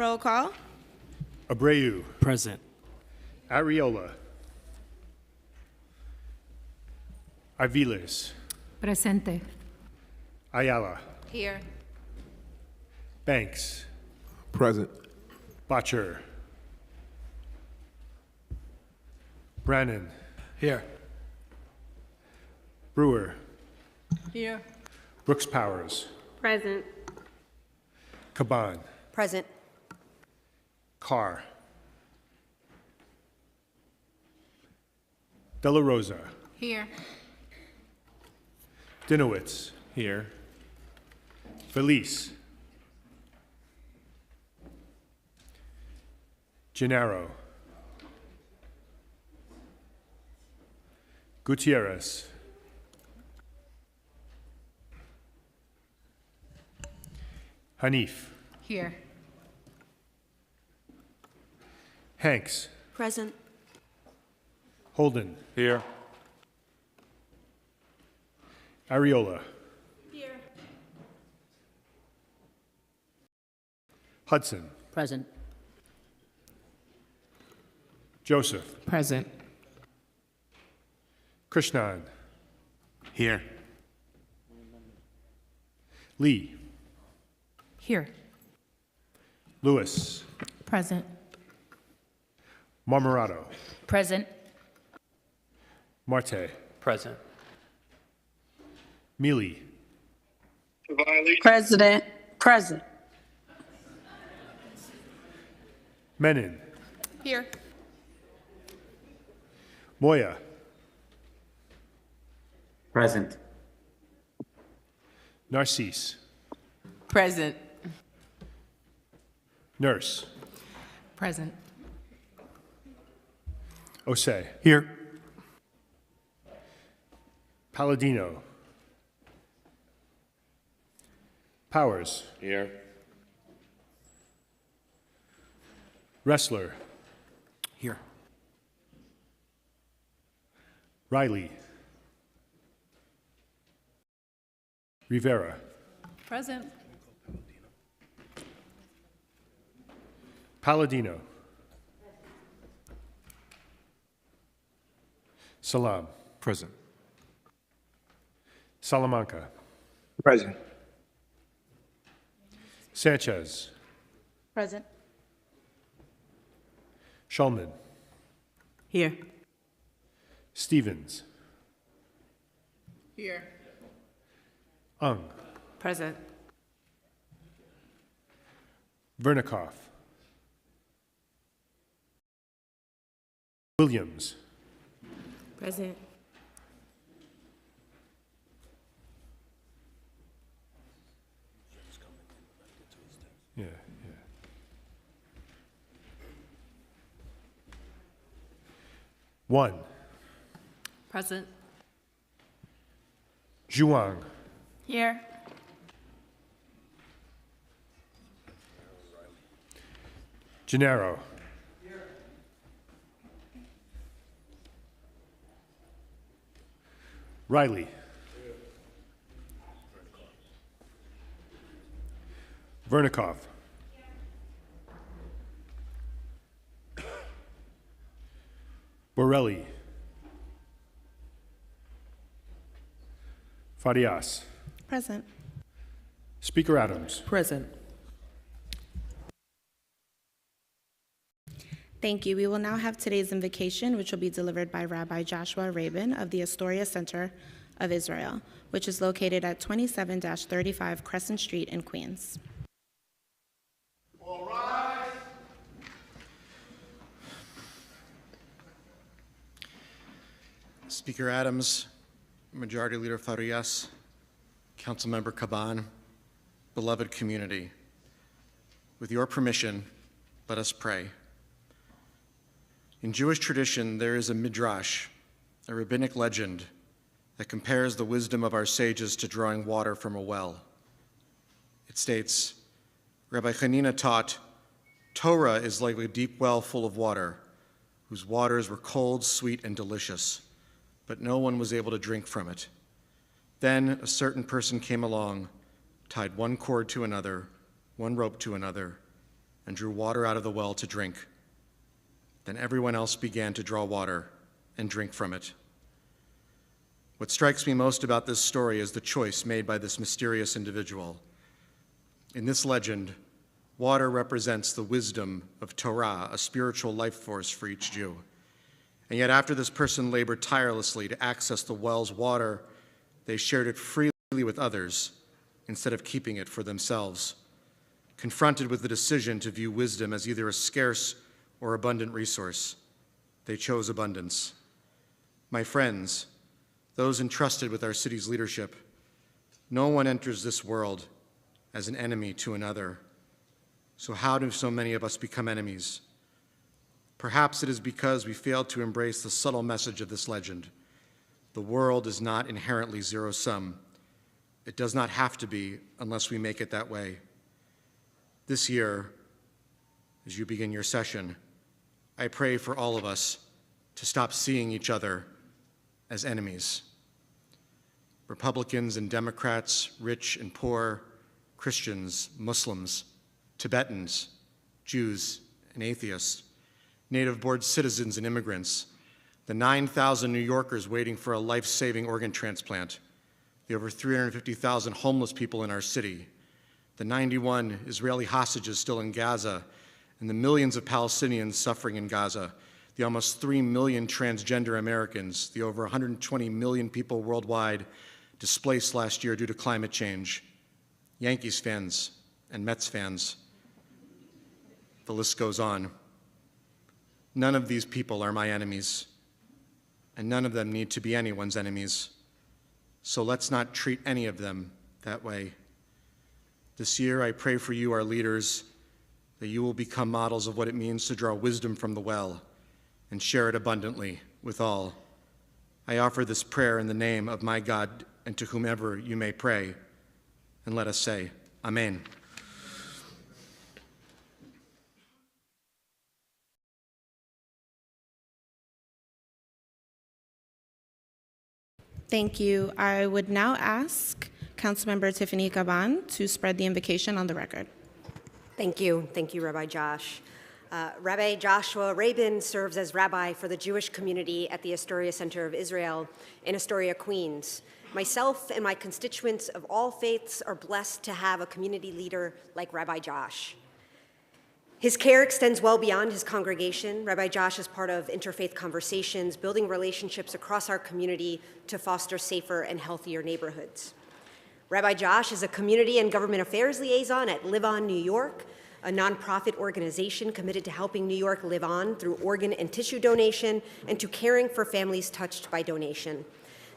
Roll call. Abreu. Present. Arriola. Arviles. Presente. Ayala. Here. Banks. Present. Botcher. Brannon. Here. Brewer. Here. Brooks Powers. Present. Caban. Present. Carr. De La Rosa. Here. Dinowitz. Here. Felice. Gennaro. Gutierrez. Hanif. Here. Hanks. Present. Holden. Here. Arriola. Here. Hudson. Present. Joseph. Present. Krishnan. Here. Lee. Here. Lewis. Present. Marmorato. Present. Marte. Present. Mealy. President. Present. Menon. Here. Moya. Present. Narcisse. Present. Nurse. Present. Osei. Here. Palladino. Powers. Here. Wrestler. Here. Riley. Rivera. Present. Palladino. Salam. Present. Salamanca. Present. Sanchez. Present. Shulman. Here. Stevens. Here. Ung. Present. Vernikoff. Williams. Present. Yeah. One. Present. Zhuang. Here. Gennaro. Riley. Vernikov. Borelli. Farias. Present. Speaker Adams. Present. Thank you. We will now have today's invocation, which will be delivered by Rabbi Joshua Rabin of the Astoria Center of Israel, which is located at 27-35 Crescent Street in Queens. All rise. Speaker Adams, Majority Leader Farias, Councilmember Caban, beloved community, with your permission, let us pray. In Jewish tradition, there is a midrash, a rabbinic legend, that compares the wisdom of our sages to drawing water from a well. It states, Rabbi Hanina taught, Torah is like a deep well full of water, whose waters were cold, sweet, and delicious, but no one was able to drink from it. Then a certain person came along, tied one cord to another, one rope to another, and drew water out of the well to drink. Then everyone else began to draw water and drink from it. What strikes me most about this story is the choice made by this mysterious individual. In this legend, water represents the wisdom of Torah, a spiritual life force for each Jew. And yet after this person labored tirelessly to access the well's water, they shared it freely with others instead of keeping it for themselves. Confronted with the decision to view wisdom as either a scarce or abundant resource, they chose abundance. My friends, those entrusted with our city's leadership, no one enters this world as an enemy to another. So how do so many of us become enemies? Perhaps it is because we failed to embrace the subtle message of this legend. The world is not inherently zero-sum. It does not have to be unless we make it that way. This year, as you begin your session, I pray for all of us to stop seeing each other as enemies. Republicans and Democrats, rich and poor, Christians, Muslims, Tibetans, Jews and atheists, native-born citizens and immigrants, the 9,000 New Yorkers waiting for a life-saving organ transplant, the over 350,000 homeless people in our city, the 91 Israeli hostages still in Gaza, and the millions of Palestinians suffering in Gaza, the almost 3 million transgender Americans, the over 120 million people worldwide displaced last year due to climate change, Yankees fans and Mets fans. The list goes on. None of these people are my enemies, and none of them need to be anyone's enemies. So let's not treat any of them that way. This year, I pray for you, our leaders, that you will become models of what it means to draw wisdom from the well and share it abundantly with all. I offer this prayer in the name of my God and to whomever you may pray, and let us say, Amen. Thank you. I would now ask Councilmember Tiffany Caban to spread the invocation on the record. Thank you. Thank you, Rabbi Josh. Rabbi Joshua Rabin serves as rabbi for the Jewish community at the Astoria Center of Israel in Astoria, Queens. Myself and my constituents of all faiths are blessed to have a community leader like Rabbi Josh. His care extends well beyond his congregation. Rabbi Josh is part of interfaith conversations, building relationships across our community to foster safer and healthier neighborhoods. Rabbi Josh is a community and government affairs liaison at Live On New York, a nonprofit organization committed to helping New York live on through organ and tissue donation and to caring for families touched by donation.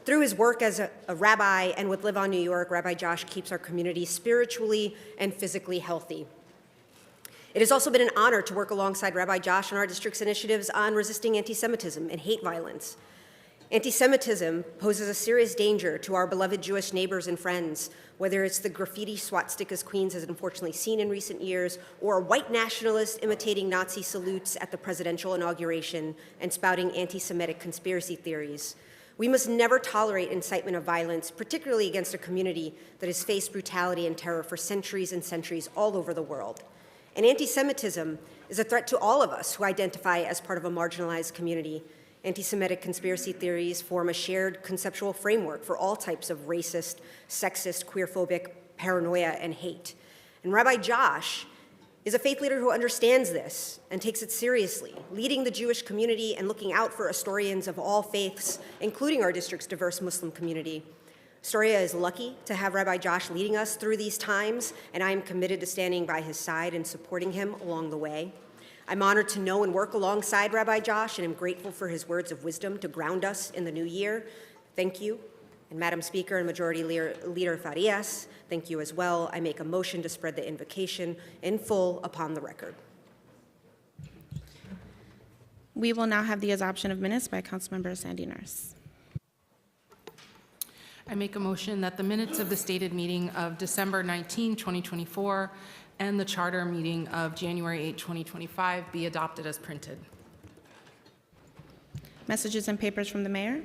Through his work as a rabbi and with Live On New York, Rabbi Josh keeps our community spiritually and physically healthy. It has also been an honor to work alongside Rabbi Josh on our district's initiatives on resisting anti-Semitism and hate violence. Anti-Semitism poses a serious danger to our beloved Jewish neighbors and friends, whether it's the graffiti swastikas Queens has unfortunately seen in recent years, or white nationalists imitating Nazi salutes at the presidential inauguration and spouting anti-Semitic conspiracy theories. We must never tolerate incitement of violence, particularly against a community that has faced brutality and terror for centuries and centuries all over the world. And anti-Semitism is a threat to all of us who identify as part of a marginalized community. Anti-Semitic conspiracy theories form a shared conceptual framework for all types of racist, sexist, queerphobic paranoia and hate. And Rabbi Josh is a faith leader who understands this and takes it seriously, leading the Jewish community and looking out for Astorians of all faiths, including our district's diverse Muslim community. Astoria is lucky to have Rabbi Josh leading us through these times, and I am committed to standing by his side and supporting him along the way. I'm honored to know and work alongside Rabbi Josh, and am grateful for his words of wisdom to ground us in the new year. Thank you. And Madam Speaker and Majority Leader Farias, thank you as well. I make a motion to spread the invocation in full upon the record. We will now have the adoption of minutes by Councilmember Sandy Nurse. I make a motion that the minutes of the stated meeting of December 19, 2024, and the charter meeting of January 8, 2025 be adopted as printed. Messages and papers from the mayor.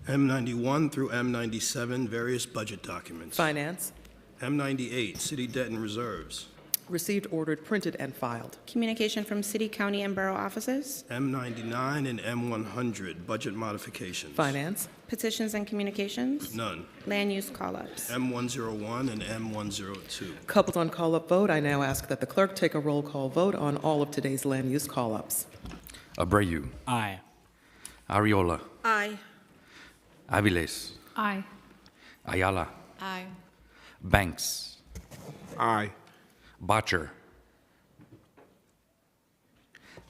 M91 through M97, various budget documents. Finance. M98, city debt and reserves. Received, ordered, printed, and filed. Communication from city, county, and borough offices. M99 and M100, budget modifications. Finance. Petitions and communications. None. Land use call-ups. M101 and M102. Coupled on call-up vote, I now ask that the clerk take a roll call vote on all of today's land use call-ups. Abreu. Aye. Ariola. Aye. Aviles. Aye. Ayala. Aye. Banks. Aye. Botcher.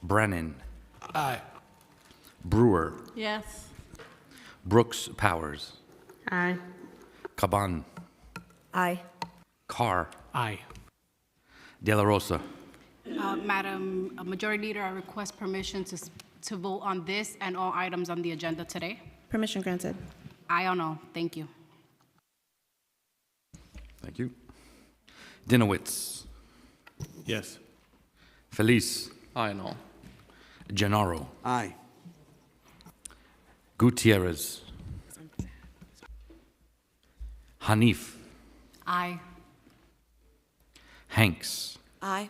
Brennan. Aye. Brewer. Yes. Brooks Powers. Aye. Caban. Aye. Carr. Aye. De La Rosa. Madam Majority Leader, I request permission to vote on this and all items on the agenda today. Permission granted. Aye or no? Thank you. Thank you. Dinowitz. Yes. Feliz. Aye, no. Gennaro. Aye. Gutierrez. Hanif. Aye. Hanks. Aye.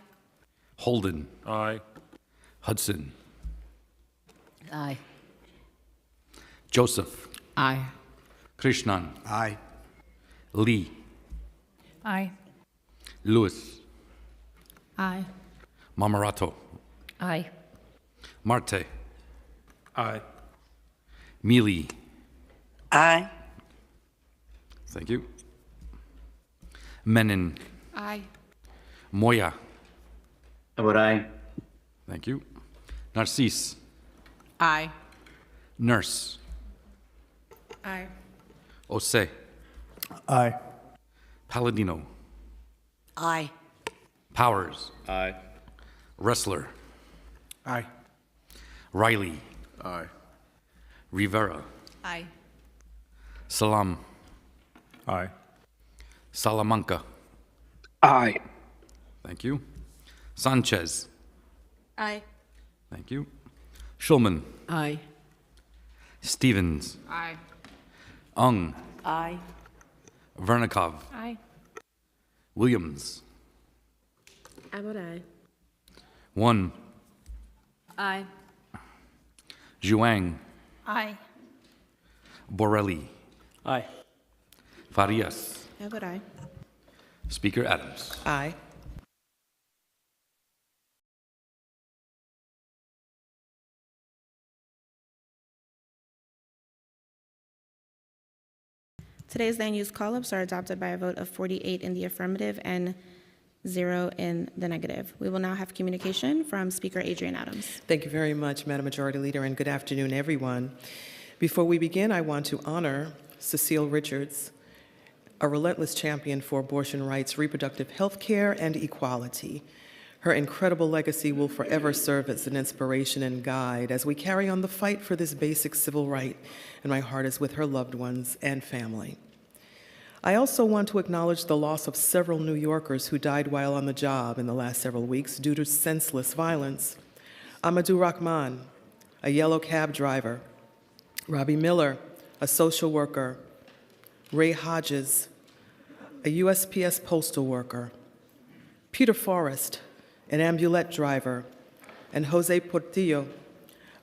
Holden. Aye. Hudson. Aye. Joseph. Aye. Krishnan. Aye. Lee. Aye. Lewis. Aye. Mamarato. Aye. Marte. Aye. Mealy. Aye. Thank you. Menon. Aye. Moya. Vote aye. Thank you. Narcisse. Aye. Nurse. Aye. Ose. Aye. Palladino. Aye. Powers. Aye. Wrestler. Aye. Riley. Aye. Rivera. Aye. Salam. Aye. Salamanca. Aye. Thank you. Sanchez. Aye. Thank you. Schulman. Aye. Stevens. Aye. Ung. Aye. Vernikov. Aye. Williams. I vote aye. 1. Aye. Zhuang. Aye. Borelli. Aye. Farias. I vote aye. Speaker Adams. Aye. Today's land use call-ups are adopted by a vote of 48 in the affirmative and 0 in the negative. We will now have communication from Speaker Adrian Adams. Thank you very much, Madam Majority Leader, and good afternoon, everyone. Before we begin, I want to honor Cecile Richards, a relentless champion for abortion rights, reproductive health care, and equality. Her incredible legacy will forever serve as an inspiration and guide as we carry on the fight for this basic civil right, and my heart is with her loved ones and family. I also want to acknowledge the loss of several New Yorkers who died while on the job in the last several weeks due to senseless violence. Amadou Rahman, a yellow cab driver, Robbie Miller, a social worker, Ray Hodges, a USPS postal worker, Peter Forrest, an ambulette driver, and Jose Portillo,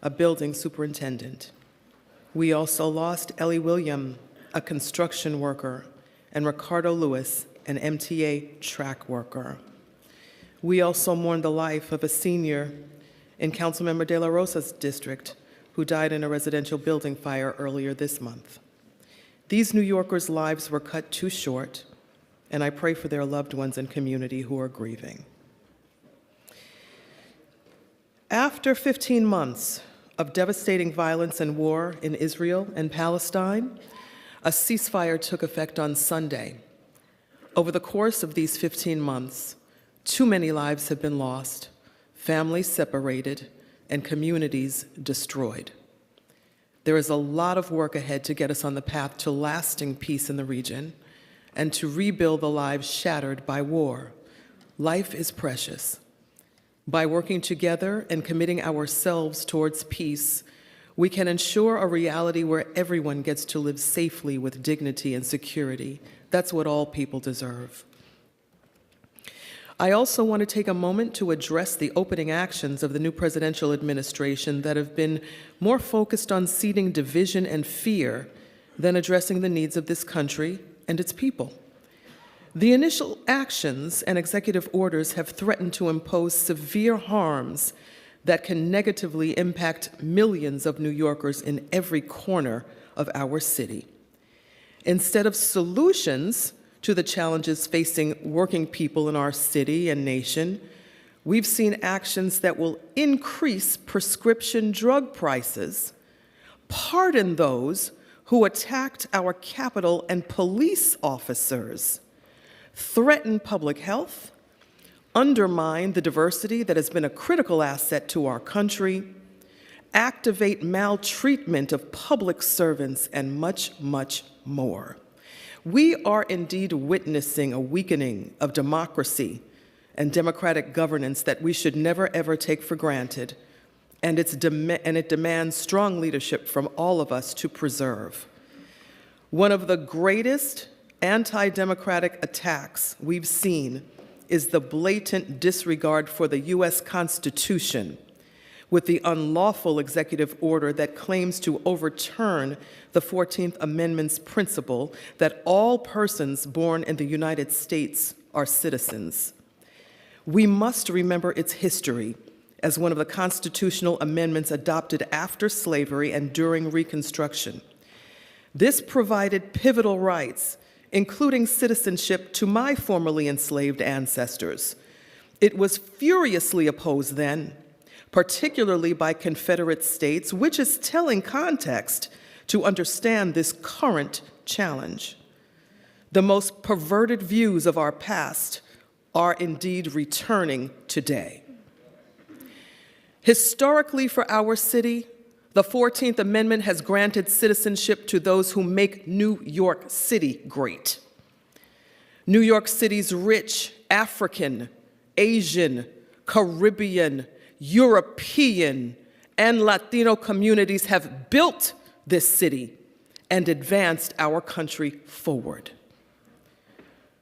a building superintendent. We also lost Ellie William, a construction worker, and Ricardo Lewis, an MTA track worker. We also mourned the life of a senior in Councilmember De La Rosa's district who died in a residential building fire earlier this month. These New Yorkers' lives were cut too short, and I pray for their loved ones and community who are grieving. After 15 months of devastating violence and war in Israel and Palestine, a ceasefire took effect on Sunday. Over the course of these 15 months, too many lives have been lost, families separated, and communities destroyed. There is a lot of work ahead to get us on the path to lasting peace in the region and to rebuild the lives shattered by war. Life is precious. By working together and committing ourselves towards peace, we can ensure a reality where everyone gets to live safely with dignity and security. That's what all people deserve. I also want to take a moment to address the opening actions of the new presidential administration that have been more focused on seeding division and fear than addressing the needs of this country and its people. The initial actions and executive orders have threatened to impose severe harms that can negatively impact millions of New Yorkers in every corner of our city. Instead of solutions to the challenges facing working people in our city and nation, we've seen actions that will increase prescription drug prices, pardon those who attacked our Capitol and police officers, threaten public health, undermine the diversity that has been a critical asset to our country, activate maltreatment of public servants, and much, much more. We are indeed witnessing a weakening of democracy and democratic governance that we should never, ever take for granted, and it demands strong leadership from all of us to preserve. One of the greatest anti-democratic attacks we've seen is the blatant disregard for the U.S. Constitution with the unlawful executive order that claims to overturn the 14th Amendment's principle that all persons born in the United States are citizens. We must remember its history as one of the constitutional amendments adopted after slavery and during Reconstruction. This provided pivotal rights, including citizenship, to my formerly enslaved ancestors. It was furiously opposed then, particularly by Confederate states, which is telling context to understand this current challenge. The most perverted views of our past are indeed returning today. Historically, for our city, the 14th Amendment has granted citizenship to those who make New York City great. New York City's rich African, Asian, Caribbean, European, and Latino communities have built this city and advanced our country forward.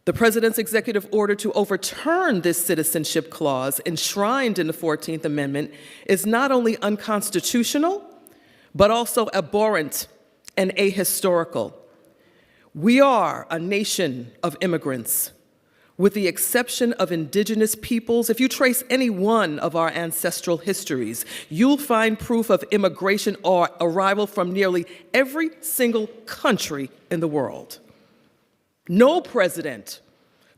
The President's executive order to overturn this citizenship clause enshrined in the 14th Amendment is not only unconstitutional, but also abhorrent and ahistorical. We are a nation of immigrants. With the exception of indigenous peoples, if you trace any one of our ancestral histories, you'll find proof of immigration or arrival from nearly every single country in the world. No president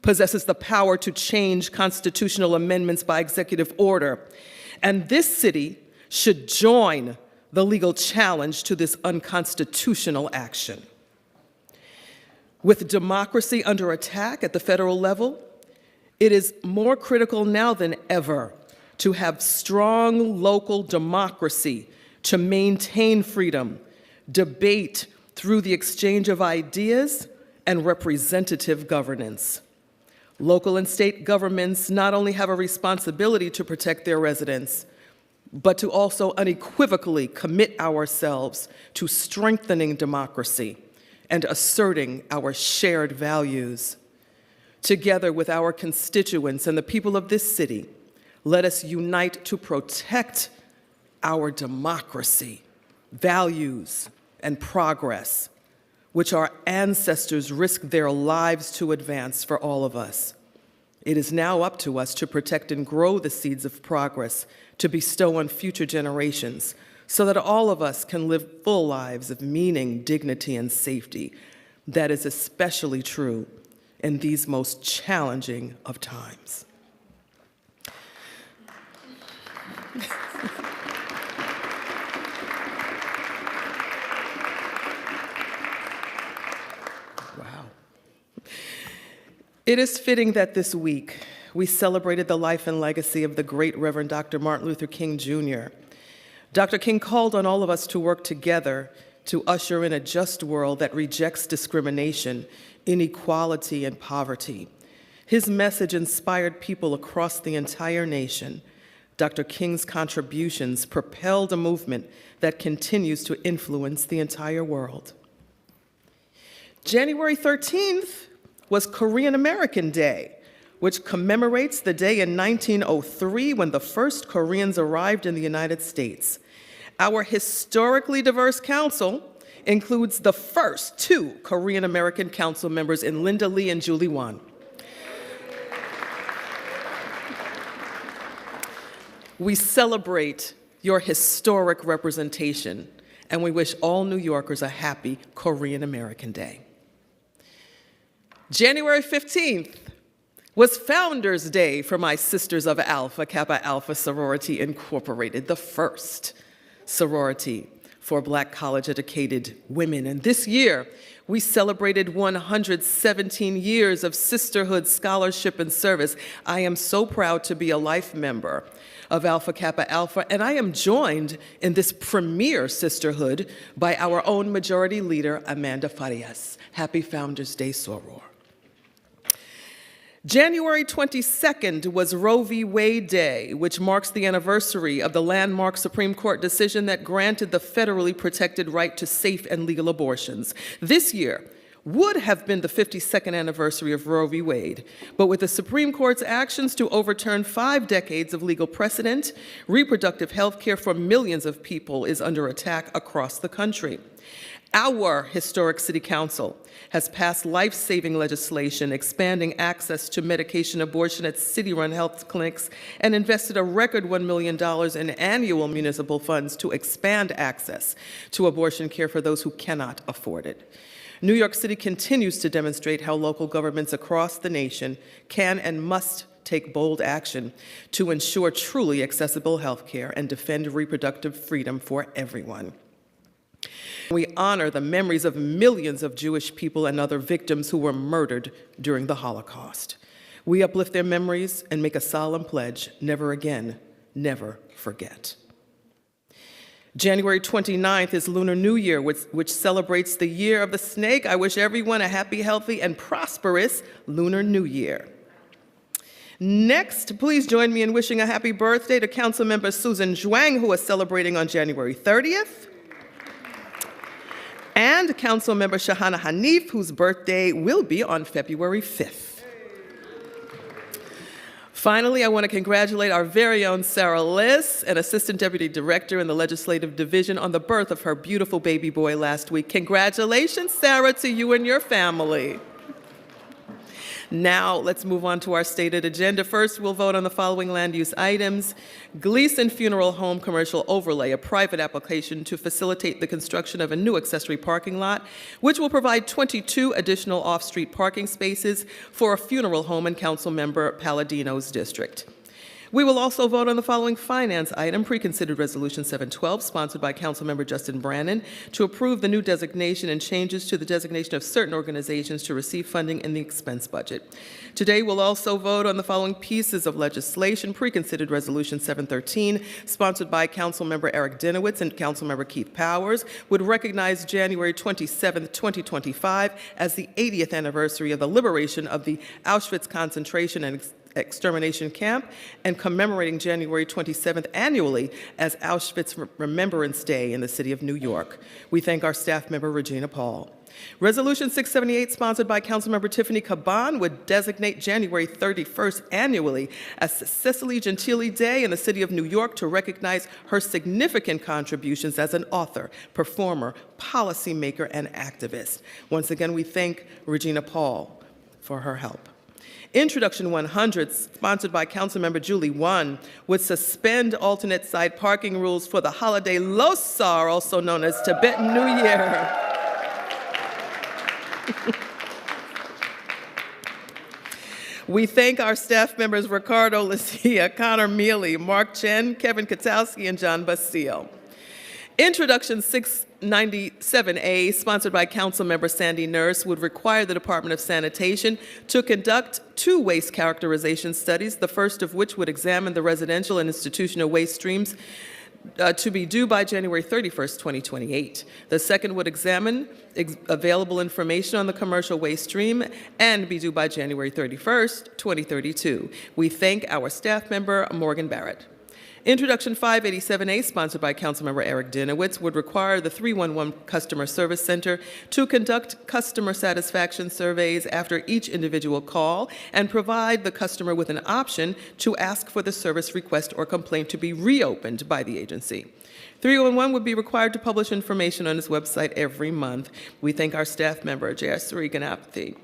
possesses the power to change constitutional amendments by executive order, and this city should join the legal challenge to this unconstitutional action. With democracy under attack at the federal level, it is more critical now than ever to have strong local democracy to maintain freedom, debate through the exchange of ideas, and representative governance. Local and state governments not only have a responsibility to protect their residents, but to also unequivocally commit ourselves to strengthening democracy and asserting our shared values. Together with our constituents and the people of this city, let us unite to protect our democracy, values, and progress, which our ancestors risked their lives to advance for all of us. It is now up to us to protect and grow the seeds of progress to bestow on future generations, so that all of us can live full lives of meaning, dignity, and safety. That is especially true in these most challenging of times. Wow. It is fitting that this week we celebrated the life and legacy of the great Reverend Dr. Martin Luther King, Jr. Dr. King called on all of us to work together to usher in a just world that rejects discrimination, inequality, and poverty. His message inspired people across the entire nation. Dr. King's contributions propelled a movement that continues to influence the entire world. January 13th was Korean American Day, which commemorates the day in 1903 when the first Koreans arrived in the United States. Our historically diverse council includes the first 2 Korean American council members in Linda Lee and Julie Won. We celebrate your historic representation, and we wish all New Yorkers a happy Korean American Day. January 15th was Founders Day for my Sisters of Alpha Kappa Alpha Sorority Incorporated, the first sorority for Black college-educated women. And this year, we celebrated 117 years of sisterhood, scholarship, and service. I am so proud to be a life member of Alpha Kappa Alpha, and I am joined in this premier sisterhood by our own majority leader, Amanda Farias. Happy Founders Day, Soror. January 22nd was Roe v. Wade Day, which marks the anniversary of the landmark Supreme Court decision that granted the federally protected right to safe and legal abortions. This year would have been the 52nd anniversary of Roe v. Wade, but with the Supreme Court's actions to overturn 5 decades of legal precedent, reproductive health care for millions of people is under attack across the country. Our historic City Council has passed life-saving legislation expanding access to medication abortion at city-run health clinics and invested a record $1 million in annual municipal funds to expand access to abortion care for those who cannot afford it. New York City continues to demonstrate how local governments across the nation can and must take bold action to ensure truly accessible health care and defend reproductive freedom for everyone. We honor the memories of millions of Jewish people and other victims who were murdered during the Holocaust. We uplift their memories and make a solemn pledge, never again, never forget. January 29th is Lunar New Year, which celebrates the year of the snake. I wish everyone a happy, healthy, and prosperous Lunar New Year. Next, please join me in wishing a happy birthday to Councilmember Susan Zhuang, who is celebrating on January 30th. And Councilmember Shahana Hanif, whose birthday will be on February 5th. Finally, I want to congratulate our very own Sarah Liss, an Assistant Deputy Director in the Legislative Division, on the birth of her beautiful baby boy last week. Congratulations, Sarah, to you and your family. Now, let's move on to our stated agenda. First, we'll vote on the following land use items. Gleason Funeral Home Commercial Overlay, a private application to facilitate the construction of a new accessory parking lot, which will provide 22 additional off-street parking spaces for a funeral home in Councilmember Palladino's district. We will also vote on the following finance item, Preconsidered Resolution 712, sponsored by Councilmember Justin Brannan, to approve the new designation and changes to the designation of certain organizations to receive funding in the expense budget. Today, we'll also vote on the following pieces of legislation, Preconsidered Resolution 713, sponsored by Councilmember Eric Dinowitz and Councilmember Keith Powers, would recognize January 27, 2025 as the 80th anniversary of the liberation of the Auschwitz concentration and extermination camp, and commemorating January 27th annually as Auschwitz Remembrance Day in the city of New York. We thank our staff member, Regina Paul. Resolution 678, sponsored by Councilmember Tiffany Caban, would designate January 31st annually as Cecily Gentili Day in the city of New York to recognize her significant contributions as an author, performer, policymaker, and activist. Once again, we thank Regina Paul for her help. Introduction 100, sponsored by Councilmember Julie Won, would suspend alternate side parking rules for the holiday Losar, also known as Tibetan New Year. We thank our staff members Ricardo Lucia, Connor Mealy, Mark Chen, Kevin Katowski, and John Basile. Introduction 697A, sponsored by Councilmember Sandy Nurse, would require the Department of Sanitation to conduct 2 waste characterization studies, the first of which would examine the residential and institutional waste streams to be due by January 31st, 2028. The second would examine available information on the commercial waste stream and be due by January 31st, 2032. We thank our staff member, Morgan Barrett. Introduction 587A, sponsored by Councilmember Eric Dinowitz, would require the 311 Customer Service Center to conduct customer satisfaction surveys after each individual call and provide the customer with an option to ask for the service request or complaint to be reopened by the agency. 311 would be required to publish information on its website every month. We thank our staff member, Jayasri Ganapathy.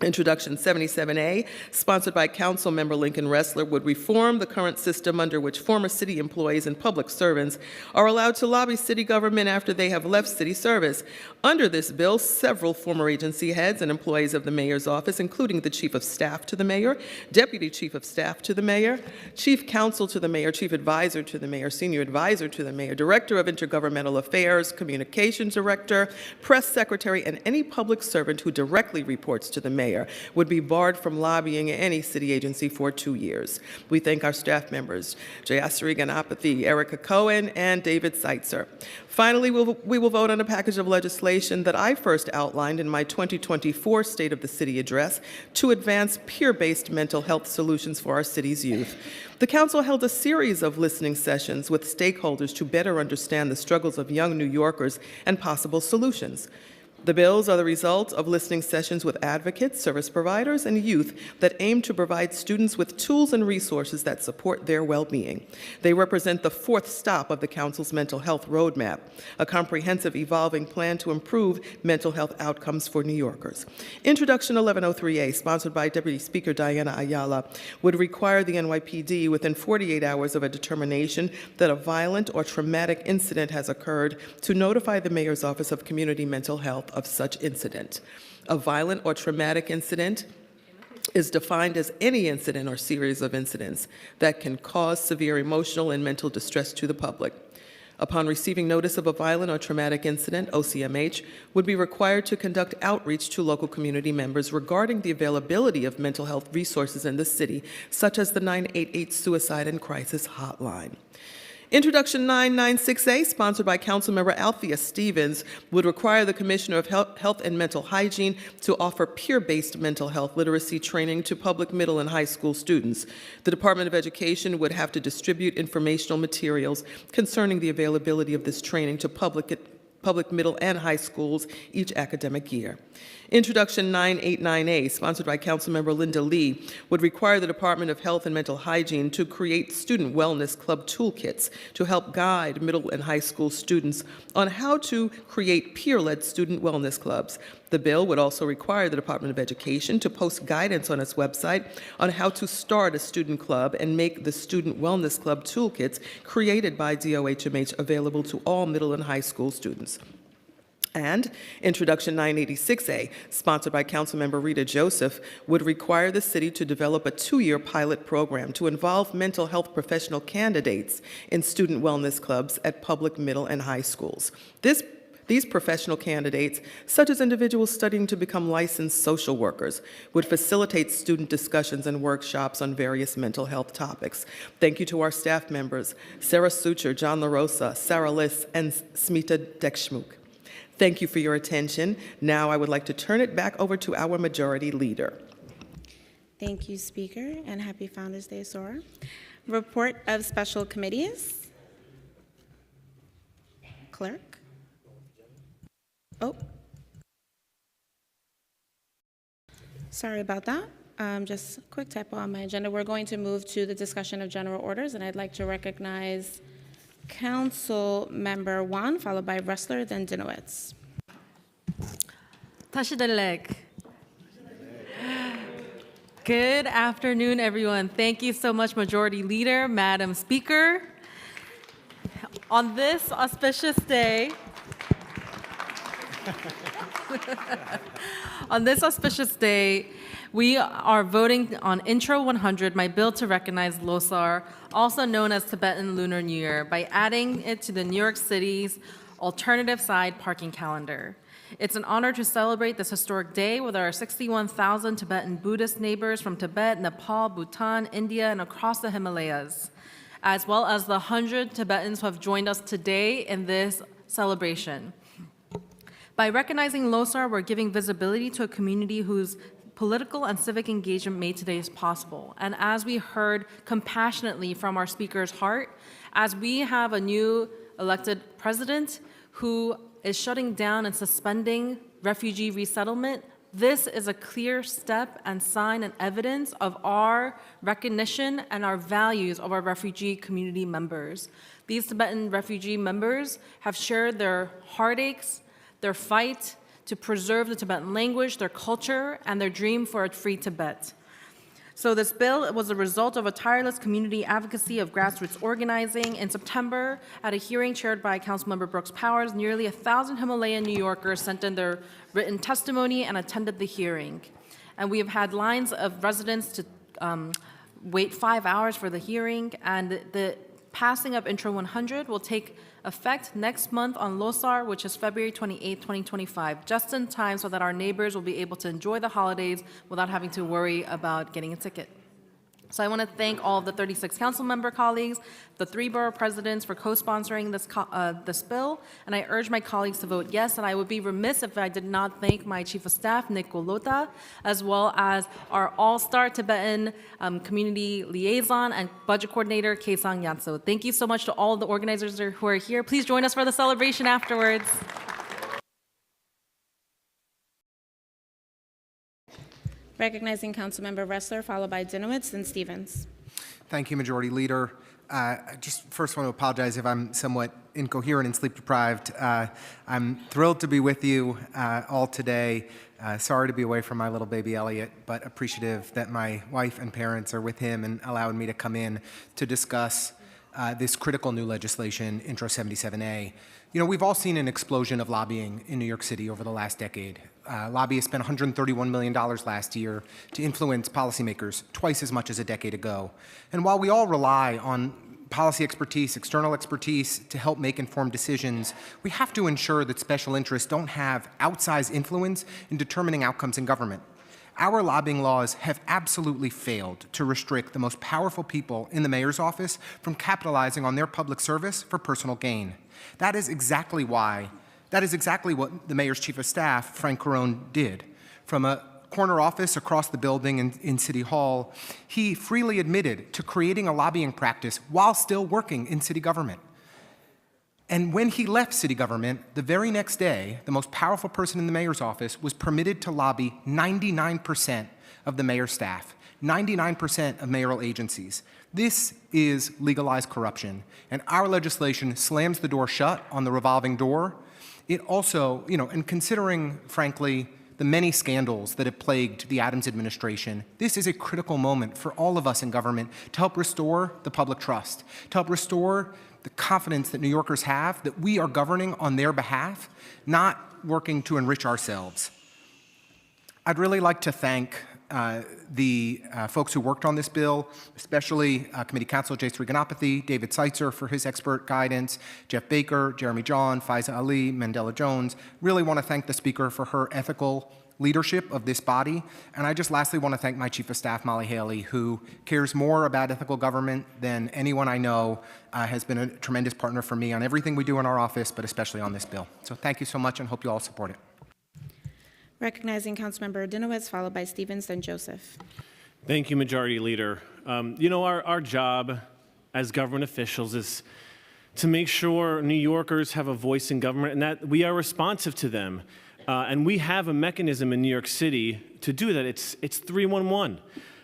Introduction 77A, sponsored by Councilmember Lincoln Ressler, would reform the current system under which former city employees and public servants are allowed to lobby city government after they have left city service. Under this bill, several former agency heads and employees of the mayor's office, including the chief of staff to the mayor, deputy chief of staff to the mayor, chief counsel to the mayor, chief advisor to the mayor, senior advisor to the mayor, director of intergovernmental affairs, communications director, press secretary, and any public servant who directly reports to the mayor would be barred from lobbying any city agency for 2 years. We thank our staff members, Jayasri Ganapathy, Erica Cohen, and David Seitzer. Finally, we will vote on a package of legislation that I first outlined in my 2024 State of the City address to advance peer-based mental health solutions for our city's youth. The Council held a series of listening sessions with stakeholders to better understand the struggles of young New Yorkers and possible solutions. The bills are the result of listening sessions with advocates, service providers, and youth that aim to provide students with tools and resources that support their well-being. They represent the fourth stop of the Council's mental health roadmap, a comprehensive evolving plan to improve mental health outcomes for New Yorkers. Introduction 1103A, sponsored by Deputy Speaker Diana Ayala, would require the NYPD within 48 hours of a determination that a violent or traumatic incident has occurred to notify the Mayor's Office of Community Mental Health of such incident. A violent or traumatic incident is defined as any incident or series of incidents that can cause severe emotional and mental distress to the public. Upon receiving notice of a violent or traumatic incident, OCMH would be required to conduct outreach to local community members regarding the availability of mental health resources in the city, such as the 988 Suicide and Crisis Hotline. Introduction 996A, sponsored by Councilmember Althea Stevens, would require the Commissioner of Health and Mental Hygiene to offer peer-based mental health literacy training to public middle and high school students. The Department of Education would have to distribute informational materials concerning the availability of this training to public middle and high schools each academic year. Introduction 989A, sponsored by Councilmember Linda Lee, would require the Department of Health and Mental Hygiene to create student wellness club toolkits to help guide middle and high school students on how to create peer-led student wellness clubs. The bill would also require the Department of Education to post guidance on its website on how to start a student club and make the student wellness club toolkits created by DOHMH available to all middle and high school students. And Introduction 986A, sponsored by Councilmember Rita Joseph, would require the city to develop a 2-year pilot program to involve mental health professional candidates in student wellness clubs at public middle and high schools. These professional candidates, such as individuals studying to become licensed social workers, would facilitate student discussions and workshops on various mental health topics. Thank you to our staff members, Sarah Sucher, John LaRosa, Sarah Liss, and Smita Dekshmuk. Thank you for your attention. Now I would like to turn it back over to our Majority Leader. Thank you, Speaker, and happy Founders Day, Sora. Report of special committees. Clerk. Oh. Sorry about that. Just a quick typo on my agenda. We're going to move to the discussion of general orders, and I'd like to recognize Council Member Wan, followed by Ressler, then Dinowitz. Tashidelek. Good afternoon, everyone. Thank you so much, Majority Leader, Madam Speaker. On this auspicious day, we are voting on Intro 100, my bill to recognize Losar, also known as Tibetan Lunar New Year, by adding it to the New York City's alternative side parking calendar. It's an honor to celebrate this historic day with our 61,000 Tibetan Buddhist neighbors from Tibet, Nepal, Bhutan, India, and across the Himalayas, as well as the 100 Tibetans who have joined us today in this celebration. By recognizing Losar, we're giving visibility to a community whose political and civic engagement made today is possible. And as we heard compassionately from our speaker's heart, as we have a new elected president who is shutting down and suspending refugee resettlement, this is a clear step and sign and evidence of our recognition and our values of our refugee community members. These Tibetan refugee members have shared their heartaches, their fight to preserve the Tibetan language, their culture, and their dream for a free Tibet. So this bill was a result of a tireless community advocacy of grassroots organizing. In September, at a hearing chaired by Councilmember Brooks Powers, nearly 1,000 Himalayan New Yorkers sent in their written testimony and attended the hearing. And we have had lines of residents to wait 5 hours for the hearing, and the passing of Intro 100 will take effect next month on Losar, which is February 28, 2025, just in time so that our neighbors will be able to enjoy the holidays without having to worry about getting a ticket. So I want to thank all of the 36 council member colleagues, the 3 borough presidents for co-sponsoring this bill, and I urge my colleagues to vote yes, and I would be remiss if I did not thank my Chief of Staff, Nick Golota, as well as our all-star Tibetan community liaison and budget coordinator, Kaesang Yatso. Thank you so much to all the organizers who are here. Please join us for the celebration afterwards. Recognizing Councilmember Ressler, followed by Dinowitz and Stevens. Thank you, Majority Leader. I just first want to apologize if I'm somewhat incoherent and sleep deprived. I'm thrilled to be with you all today. Sorry to be away from my little baby Elliot, but appreciative that my wife and parents are with him and allowing me to come in to discuss this critical new legislation, Intro 77A. You know, we've all seen an explosion of lobbying in New York City over the last decade. Lobbyists spent $131 million last year to influence policymakers, twice as much as a decade ago. And while we all rely on policy expertise, external expertise to help make informed decisions, we have to ensure that special interests don't have outsized influence in determining outcomes in government. Our lobbying laws have absolutely failed to restrict the most powerful people in the mayor's office from capitalizing on their public service for personal gain. That is exactly what the mayor's chief of staff, Frank Carone, did. From a corner office across the building in City Hall, he freely admitted to creating a lobbying practice while still working in city government. And when he left city government, the very next day, the most powerful person in the mayor's office was permitted to lobby 99% of the mayor's staff, 99% of mayoral agencies. This is legalized corruption, and our legislation slams the door shut on the revolving door. It also, and considering, frankly, the many scandals that have plagued the Adams administration, this is a critical moment for all of us in government to help restore the public trust, to help restore the confidence that New Yorkers have that we are governing on their behalf, not working to enrich ourselves. I'd really like to thank the folks who worked on this bill, especially Committee Counsel Jay Sriganapathy, David Seitzer for his expert guidance, Jeff Baker, Jeremy John, Faiza Ali, Mandela Jones. Really want to thank the Speaker for her ethical leadership of this body. And I just lastly want to thank my Chief of Staff, Molly Haley, who cares more about ethical government than anyone I know, has been a tremendous partner for me on everything we do in our office, but especially on this bill. So thank you so much and hope you all support it. Recognizing Councilmember Dinowitz, followed by Stevens, then Joseph. Thank you, Majority Leader. Our job as government officials is to make sure New Yorkers have a voice in government and that we are responsive to them. And we have a mechanism in New York City to do that. It's 311.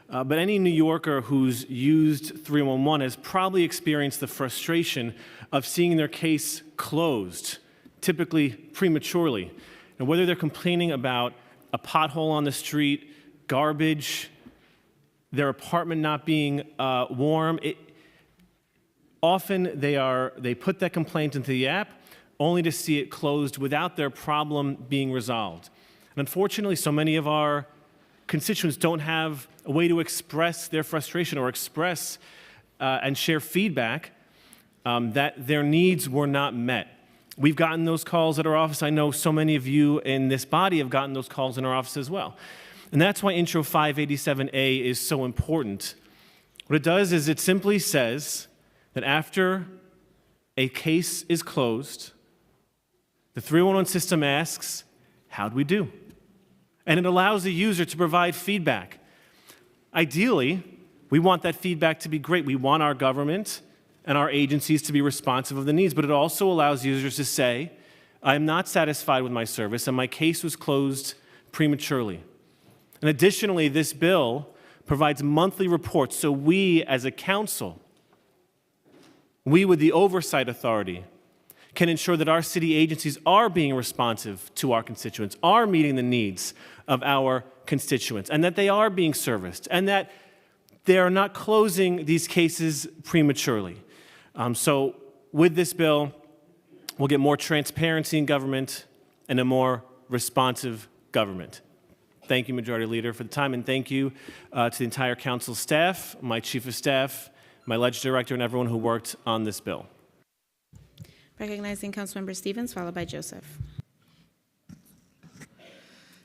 But any New Yorker who's used 311 has probably experienced the frustration of seeing their case closed, typically prematurely. And whether they're complaining about a pothole on the street, garbage, their apartment not being warm, often they put that complaint into the app only to see it closed without their problem being resolved. And unfortunately, so many of our constituents don't have a way to express their frustration or express and share feedback that their needs were not met. We've gotten those calls at our office. I know so many of you in this body have gotten those calls in our office as well. And that's why Intro 587A is so important. What it does is it simply says that after a case is closed, the 311 system asks, how'd we do? and it allows the user to provide feedback. Ideally, we want that feedback to be great. We want our government and our agencies to be responsive of the needs, but it also allows users to say, I am not satisfied with my service and my case was closed prematurely. And additionally, this bill provides monthly reports so we as a council, we with the oversight authority, can ensure that our city agencies are being responsive to our constituents, are meeting the needs of our constituents, and that they are being serviced, and that they are not closing these cases prematurely. So with this bill, we'll get more transparency in government and a more responsive government. Thank you, Majority Leader, for the time, and thank you to the entire council staff, my chief of staff, my legislative director, and everyone who worked on this bill. Recognizing Councilmember Stevens, followed by Joseph.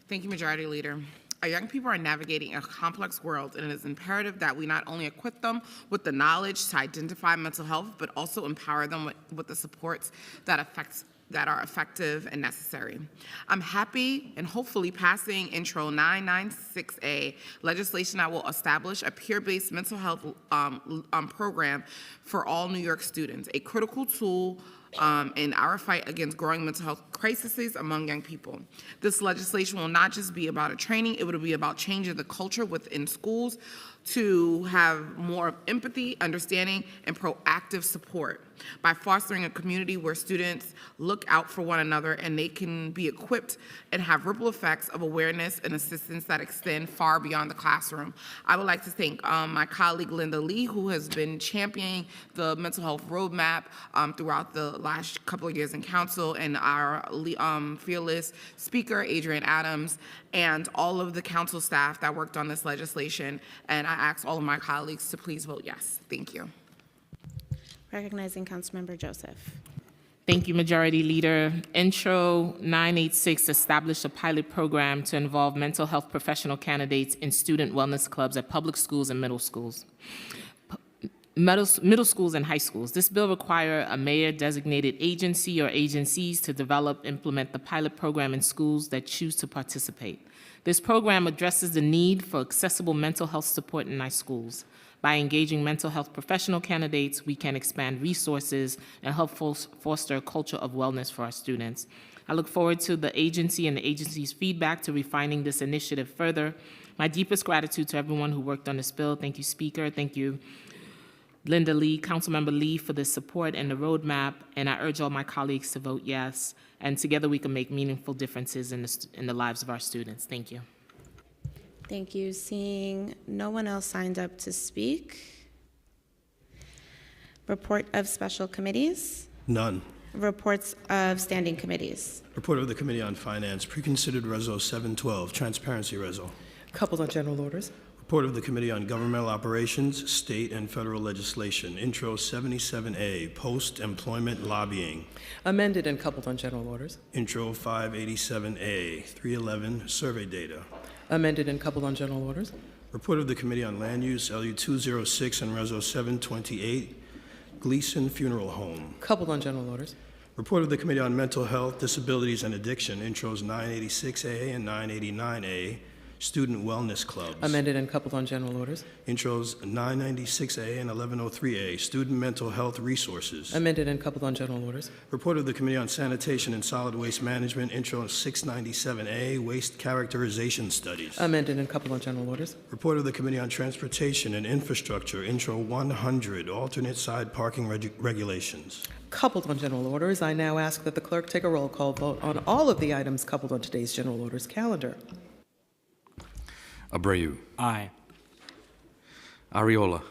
Thank you, Majority Leader. Our young people are navigating a complex world, and it is imperative that we not only equip them with the knowledge to identify mental health, but also empower them with the supports that are effective and necessary. I'm happy and hopefully passing Intro 996A, legislation that will establish a peer-based mental health program for all New York students, a critical tool in our fight against growing mental health crises among young people. This legislation will not just be about a training, it will be about changing the culture within schools to have more empathy, understanding, and proactive support by fostering a community where students look out for one another and they can be equipped and have ripple effects of awareness and assistance that extend far beyond the classroom. I would like to thank my colleague Linda Lee, who has been championing the mental health roadmap throughout the last couple of years in council, and our fearless speaker, Adrian Adams, and all of the council staff that worked on this legislation. And I ask all of my colleagues to please vote yes. Thank you. Recognizing Councilmember Joseph. Thank you, Majority Leader. Intro 986 established a pilot program to involve mental health professional candidates in student wellness clubs at public schools and middle schools. Middle schools and high schools. This bill requires a mayor-designated agency or agencies to develop, implement the pilot program in schools that choose to participate. This program addresses the need for accessible mental health support in our schools. By engaging mental health professional candidates, we can expand resources and help foster a culture of wellness for our students. I look forward to the agency and the agency's feedback to refining this initiative further. My deepest gratitude to everyone who worked on this bill. Thank you, Speaker. Thank you, Linda Lee, Councilmember Lee, for the support and the roadmap, and I urge all my colleagues to vote yes, and together we can make meaningful differences in the lives of our students. Thank you. Thank you. Seeing no one else signed up to speak. Report of special committees. None. Reports of standing committees. Report of the Committee on Finance, Preconsidered Reso 712, Transparency Reso. Coupled on general orders. Report of the Committee on Governmental Operations, State and Federal Legislation, Intro 77A, Post-Employment Lobbying. Amended and coupled on general orders. Intro 587A, 311, Survey Data. Amended and coupled on general orders. Report of the Committee on Land Use, LU 206 and Reso 728, Gleason Funeral Home. Coupled on general orders. Report of the Committee on Mental Health, Disabilities, and Addiction, Intros 986A and 989A, Student Wellness Clubs. Amended and coupled on general orders. Intros 996A and 1103A, Student Mental Health Resources. Amended and coupled on general orders. Report of the Committee on Sanitation and Solid Waste Management, Intro 697A, Waste Characterization Studies. Amended and coupled on general orders. Report of the Committee on Transportation and Infrastructure, Intro 100, Alternate Side Parking Regulations. Coupled on general orders, I now ask that the clerk take a roll call vote on all of the items coupled on today's general orders calendar. Abreu. Aye. Ariola.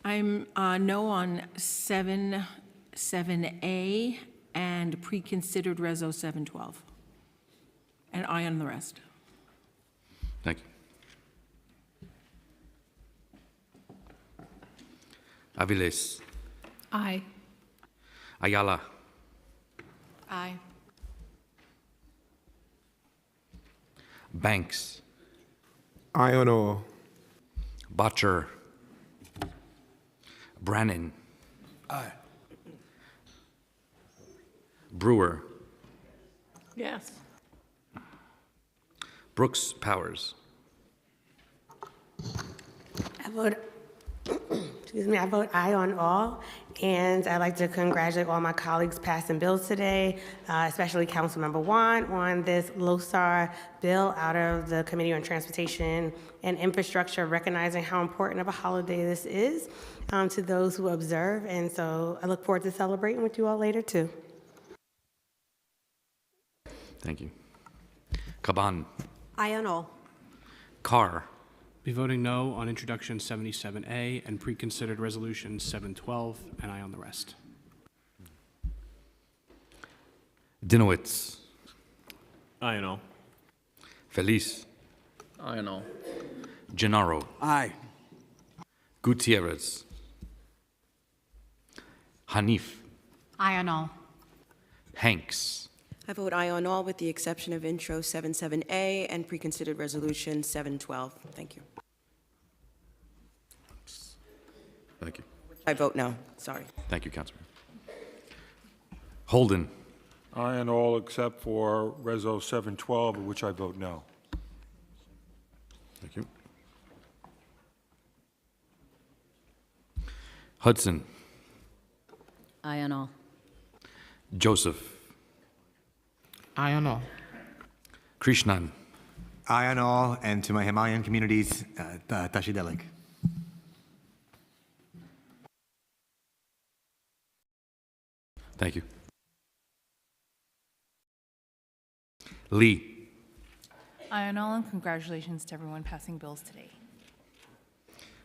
I'm no on 7A and preconsidered Reso 712. And aye on the rest. Thank you. Aviles. Aye. Ayala. Aye. Banks. Aye on all. Butcher. Brannan. Aye. Brewer. Yes. Brooks Powers. I vote, I vote aye on all, and I'd like to congratulate all my colleagues passing bills today, especially Councilmember Juan on this LOSAR bill out of the Committee on Transportation and Infrastructure, recognizing how important of a holiday this is to those who observe, and so I look forward to celebrating with you all later too. Thank you. Kaban. Aye on all. Carr. Be voting no on Introduction 77A and Preconsidered Resolution 712, and aye on the rest. Dinowitz. Aye on all. Feliz. Aye on all. Gennaro. Aye. Gutierrez. Hanif. Aye on all. Hanks. I vote aye on all with the exception of Intro 77A and Preconsidered Resolution 712. Thank you. Thank you. I vote no. Sorry. Thank you, Councilman. Holden. Aye on all except for Reso 712, which I vote no. Thank you. Hudson. Aye on all. Joseph. Aye on all. Krishnan. Aye on all, and to my Himalayan communities, Tashi Delek. Thank you. Lee. Aye on all, and congratulations to everyone passing bills today.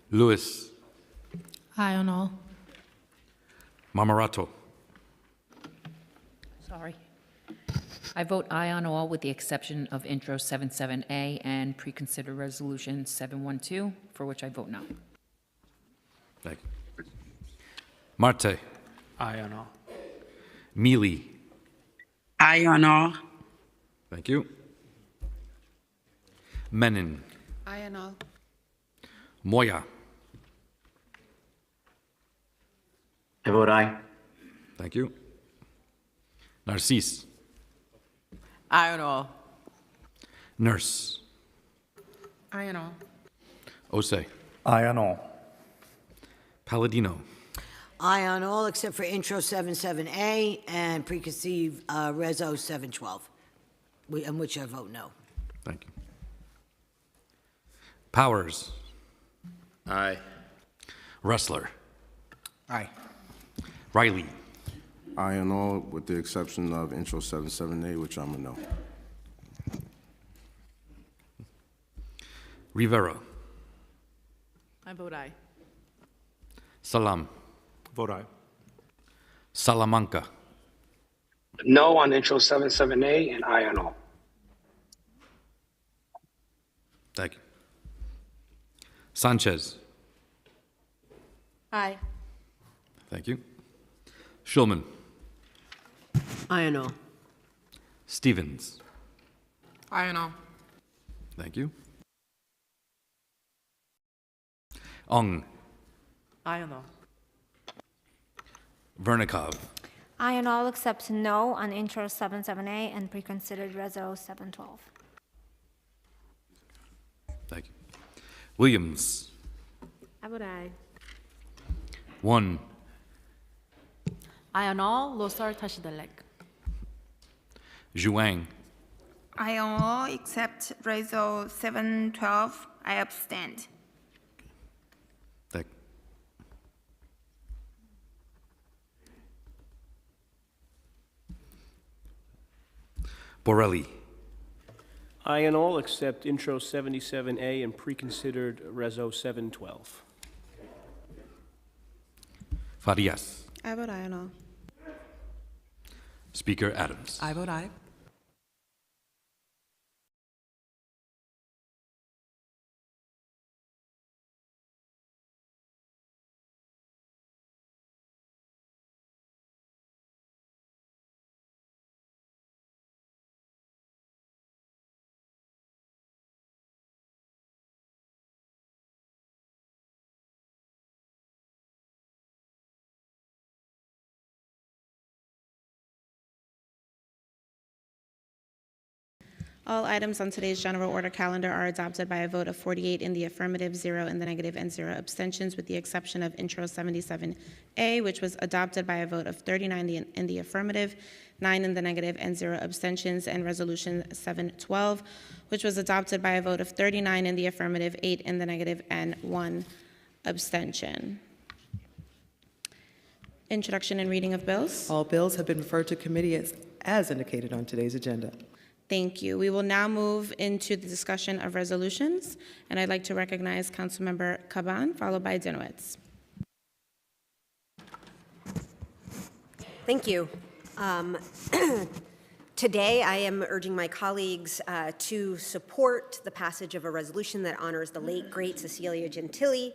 Lewis. Aye on all. Marmorato. Sorry. I vote aye on all with the exception of Intro 77A and Preconsidered Resolution 712, for which I vote no. Thank you. Marte. Aye on all. Mealy. Aye on all. Thank you. Menon. Aye on all. Moya. I vote aye. Thank you. Narcisse. Aye on all. Nurse. Aye on all. Osei. Aye on all. Palladino. Aye on all except for Intro 77A and Preconceived Reso 712, on which I vote no. Thank you. Powers. Aye. Wrestler. Aye. Riley. Aye on all, with the exception of Intro 77A, which I'm a no. Rivera. I vote aye. Salam. Vote aye. Salamanca. No on Intro 77A and aye on all. Thank you. Sanchez. Aye. Thank you. Schulman. Aye on all. Stevens. Aye on all. Thank you. Ong. Aye on all. Vernikov. Aye on all except no on Intro 77A and Preconsidered Reso 712. Thank you. Williams. I vote aye. 1. Aye on all, Losar Tashidalek. Zhuang. Aye on all except Reso 712. I abstain. Thank Borelli. Aye on all except Intro 77A and Preconsidered Reso 712. Farias. I vote aye on all. Speaker Adams. I vote aye. All items on today's general order calendar are adopted by a vote of 48 in the affirmative, 0 in the negative, and 0 abstentions, with the exception of Intro 77A, which was adopted by a vote of 39 in the affirmative, 9 in the negative, and 0 abstentions, and Resolution 712, which was adopted by a vote of 39 in the affirmative, 8 in the negative, and 1 abstention. Introduction and reading of bills. All bills have been referred to committee as indicated on today's agenda. Thank you. We will now move into the discussion of resolutions, and I'd like to recognize Councilmember Caban, followed by Dinowitz. Thank you. Today, I am urging my colleagues to support the passage of a resolution that honors the late, great Cecilia Gentili.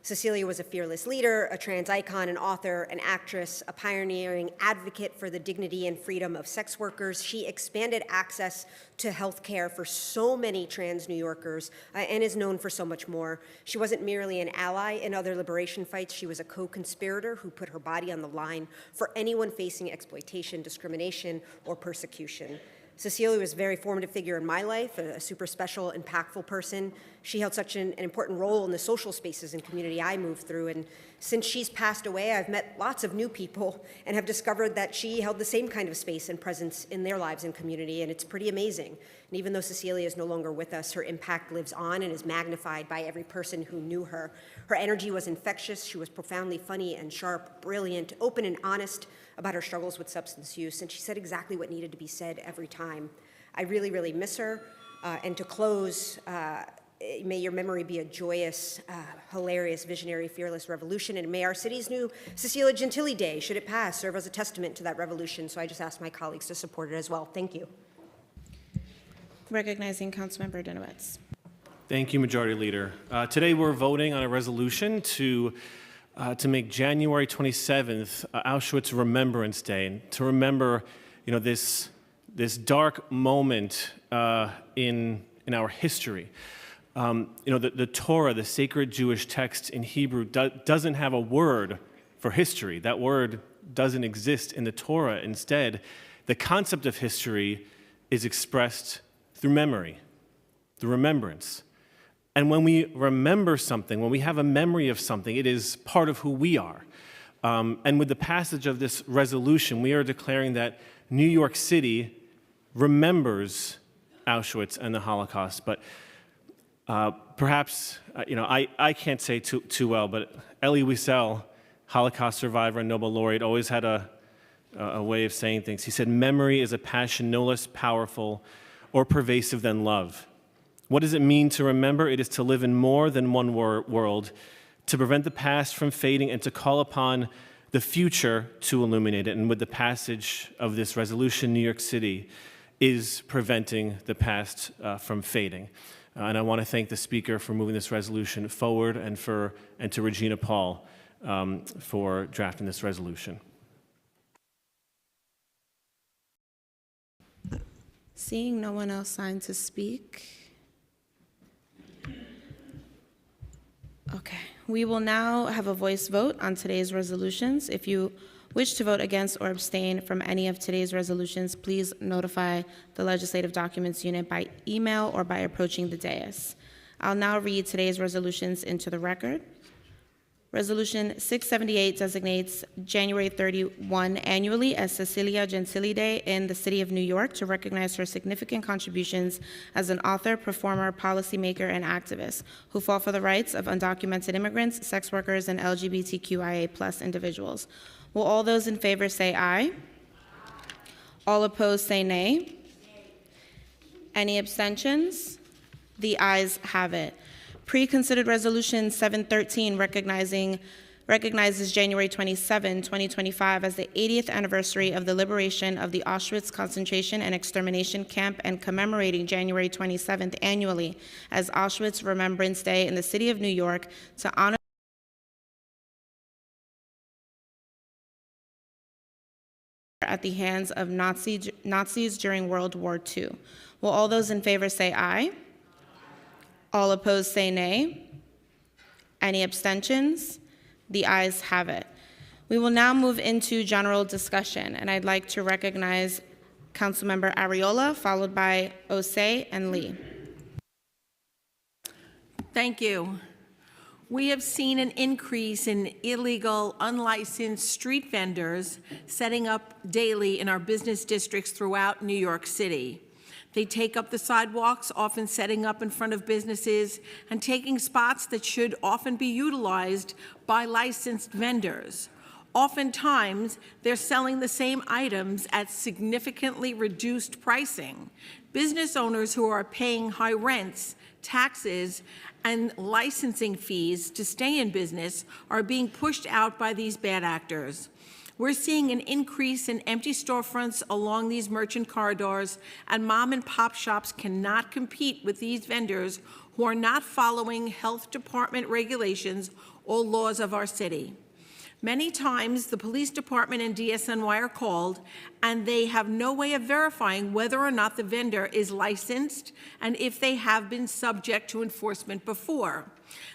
Cecilia was a fearless leader, a trans icon, an author, an actress, a pioneering advocate for the dignity and freedom of sex workers. She expanded access to health care for so many trans New Yorkers and is known for so much more. She wasn't merely an ally in other liberation fights. She was a co-conspirator who put her body on the line for anyone facing exploitation, discrimination, or persecution. Cecilia was a very formative figure in my life, a super special, impactful person. She held such an important role in the social spaces and community I moved through. And since she's passed away, I've met lots of new people and have discovered that she held the same kind of space and presence in their lives and community, and it's pretty amazing. And even though Cecilia is no longer with us, her impact lives on and is magnified by every person who knew her. Her energy was infectious. She was profoundly funny and sharp, brilliant, open and honest about her struggles with substance use, and she said exactly what needed to be said every time. I really, really miss her. And to close, may your memory be a joyous, hilarious, visionary, fearless revolution, and may our city's new Cecilia Gentili Day, should it pass, serve as a testament to that revolution. So I just ask my colleagues to support it as well. Thank you. Recognizing Councilmember Dinowitz. Thank you, Majority Leader. Today we're voting on a resolution to make January 27th Auschwitz Remembrance Day, and to remember, this dark moment in our history. The Torah, the sacred Jewish text in Hebrew, doesn't have a word for history. That word doesn't exist in the Torah. Instead, the concept of history is expressed through memory, through remembrance. And when we remember something, when we have a memory of something, it is part of who we are. And with the passage of this resolution, we are declaring that New York City remembers Auschwitz and the Holocaust. But perhaps, I can't say too well, but Elie Wiesel, Holocaust survivor and Nobel laureate, always had a way of saying things. He said, memory is a passion no less powerful or pervasive than love. What does it mean to remember? It is to live in more than one world, to prevent the past from fading, and to call upon the future to illuminate it. And with the passage of this resolution, New York City is preventing the past from fading. And I want to thank the Speaker for moving this resolution forward, and to Regina Paul for drafting this resolution. Seeing no one else signed to speak. Okay, we will now have a voice vote on today's resolutions. If you wish to vote against or abstain from any of today's resolutions, please notify the Legislative Documents Unit by email or by approaching the dais. I'll now read today's resolutions into the record. Resolution 678 designates January 31 annually as Cecilia Gentili Day in the City of New York to recognize her significant contributions as an author, performer, policymaker, and activist who fought for the rights of undocumented immigrants, sex workers, and LGBTQIA+ individuals. Will all those in favor say aye? All opposed say nay. Any abstentions? The ayes have it. Pre-considered Resolution 713 recognizes January 27, 2025 as the 80th anniversary of the liberation of the Auschwitz concentration and extermination camp, and commemorating January 27th annually as Auschwitz Remembrance Day in the City of New York to honor at the hands of Nazis during World War II. Will all those in favor say aye? All opposed say nay. Any abstentions? The ayes have it. We will now move into general discussion, and I'd like to recognize Councilmember Ariola, followed by Osei and Lee. Thank you. We have seen an increase in illegal, unlicensed street vendors setting up daily in our business districts throughout New York City. They take up the sidewalks, often setting up in front of businesses and taking spots that should often be utilized by licensed vendors. Oftentimes, they're selling the same items at significantly reduced pricing. Business owners who are paying high rents, taxes, and licensing fees to stay in business are being pushed out by these bad actors. We're seeing an increase in empty storefronts along these merchant corridors, and mom and pop shops cannot compete with these vendors who are not following health department regulations or laws of our city. Many times, the police department and DSNY are called, and they have no way of verifying whether or not the vendor is licensed and if they have been subject to enforcement before.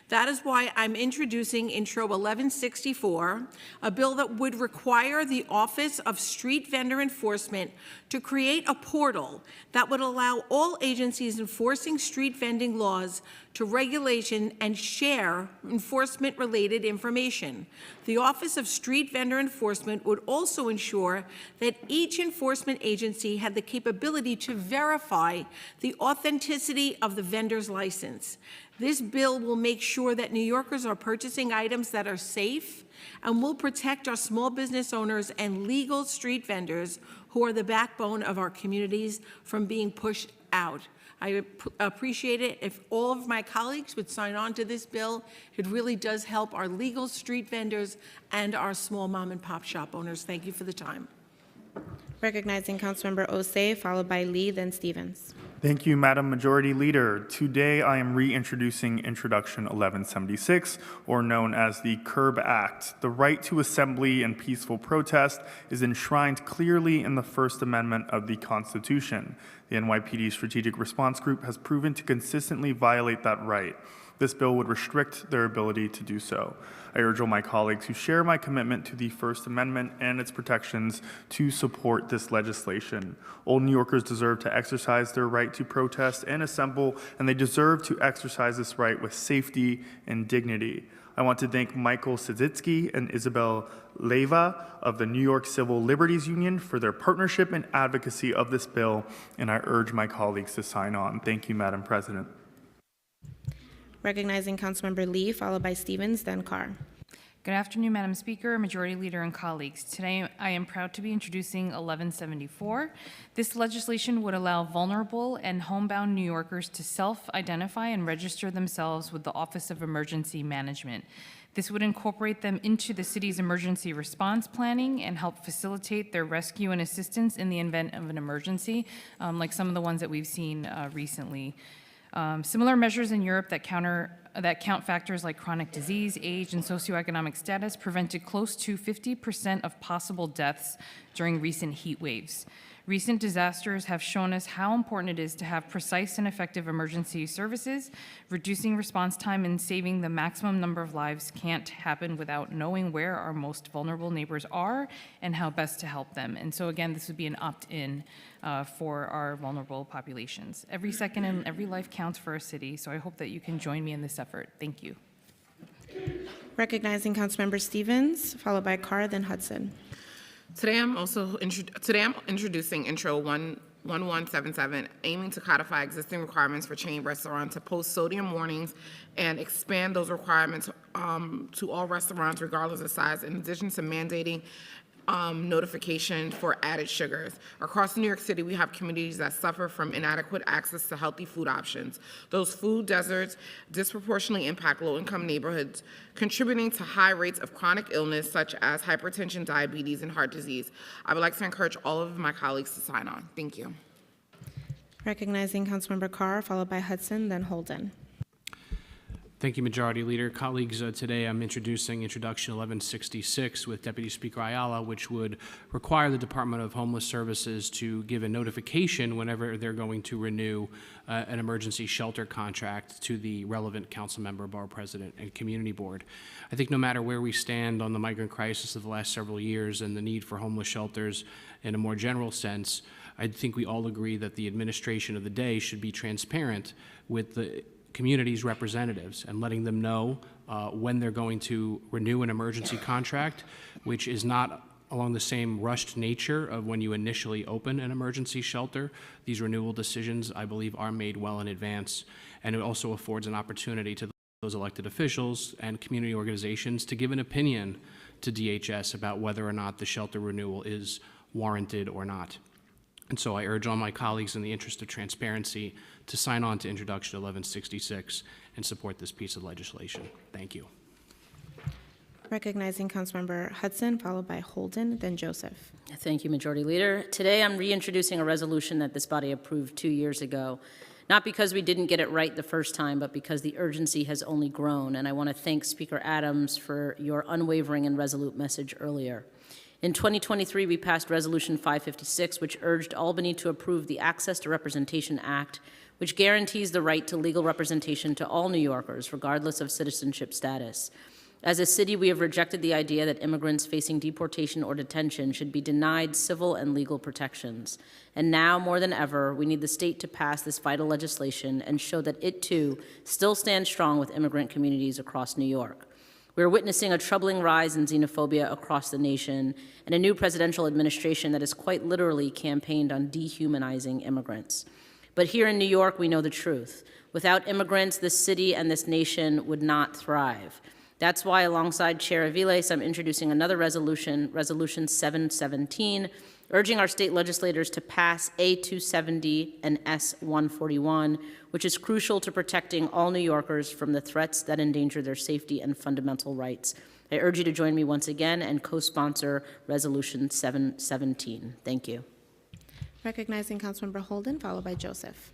That is why I'm introducing Intro 1164, a bill that would require the Office of Street Vendor Enforcement to create a portal that would allow all agencies enforcing street vending laws to regulation and share enforcement-related information. The Office of Street Vendor Enforcement would also ensure that each enforcement agency had the capability to verify the authenticity of the vendor's license. This bill will make sure that New Yorkers are purchasing items that are safe and will protect our small business owners and legal street vendors who are the backbone of our communities from being pushed out. I appreciate it if all of my colleagues would sign on to this bill. It really does help our legal street vendors and our small mom and pop shop owners. Thank you for the time. Recognizing Councilmember Osei, followed by Lee, then Stevens. Thank you, Madam Majority Leader. Today, I am reintroducing Introduction 1176, or known as the CURB Act. The right to assembly and peaceful protest is enshrined clearly in the First Amendment of the Constitution. The NYPD Strategic Response Group has proven to consistently violate that right. This bill would restrict their ability to do so. I urge all my colleagues who share my commitment to the First Amendment and its protections to support this legislation. All New Yorkers deserve to exercise their right to protest and assemble, and they deserve to exercise this right with safety and dignity. I want to thank Michael Sadzitsky and Isabel Leyva of the New York Civil Liberties Union for their partnership and advocacy of this bill, and I urge my colleagues to sign on. Thank you, Madam President. Recognizing Councilmember Lee, followed by Stevens, then Carr. Good afternoon, Madam Speaker, Majority Leader, and colleagues. Today, I am proud to be introducing 1174. This legislation would allow vulnerable and homebound New Yorkers to self-identify and register themselves with the Office of Emergency Management. This would incorporate them into the city's emergency response planning and help facilitate their rescue and assistance in the event of an emergency, like some of the ones that we've seen recently. Similar measures in Europe that count factors like chronic disease, age, and socioeconomic status prevented close to 50% of possible deaths during recent heat waves. Recent disasters have shown us how important it is to have precise and effective emergency services. Reducing response time and saving the maximum number of lives can't happen without knowing where our most vulnerable neighbors are and how best to help them. And so again, this would be an opt-in for our vulnerable populations. Every second and every life counts for our city, so I hope that you can join me in this effort. Thank you. Recognizing Councilmember Stevens, followed by Carr, then Hudson. Today I'm introducing Intro 1177, aiming to codify existing requirements for chain restaurants to post sodium warnings and expand those requirements to all restaurants regardless of size, in addition to mandating notification for added sugars. Across New York City, we have communities that suffer from inadequate access to healthy food options. Those food deserts disproportionately impact low-income neighborhoods, contributing to high rates of chronic illness such as hypertension, diabetes, and heart disease. I would like to encourage all of my colleagues to sign on. Thank you. Recognizing Councilmember Carr, followed by Hudson, then Holden. Thank you, Majority Leader. Colleagues, today I'm introducing Introduction 1166 with Deputy Speaker Ayala, which would require the Department of Homeless Services to give a notification whenever they're going to renew an emergency shelter contract to the relevant council member, borough president, and community board. I think no matter where we stand on the migrant crisis of the last several years and the need for homeless shelters in a more general sense, I think we all agree that the administration of the day should be transparent with the community's representatives and letting them know when they're going to renew an emergency contract, which is not along the same rushed nature of when you initially open an emergency shelter. These renewal decisions, I believe, are made well in advance, and it also affords an opportunity to those elected officials and community organizations to give an opinion to DHS about whether or not the shelter renewal is warranted or not. And so I urge all my colleagues in the interest of transparency to sign on to Introduction 1166 and support this piece of legislation. Thank you. Recognizing Councilmember Hudson, followed by Holden, then Joseph. Thank you, Majority Leader. Today I'm reintroducing a resolution that this body approved 2 years ago, not because we didn't get it right the first time, but because the urgency has only grown. And I want to thank Speaker Adams for your unwavering and resolute message earlier. In 2023, we passed Resolution 556, which urged Albany to approve the Access to Representation Act, which guarantees the right to legal representation to all New Yorkers, regardless of citizenship status. As a city, we have rejected the idea that immigrants facing deportation or detention should be denied civil and legal protections. And now, more than ever, we need the state to pass this vital legislation and show that it, too, still stands strong with immigrant communities across New York. We are witnessing a troubling rise in xenophobia across the nation and a new presidential administration that has quite literally campaigned on dehumanizing immigrants. But here in New York, we know the truth. Without immigrants, this city and this nation would not thrive. That's why, alongside Chair Aviles, I'm introducing another resolution, Resolution 717, urging our state legislators to pass A270 and S141, which is crucial to protecting all New Yorkers from the threats that endanger their safety and fundamental rights. I urge you to join me once again and co-sponsor Resolution 717. Thank you. Recognizing Councilmember Holden, followed by Joseph.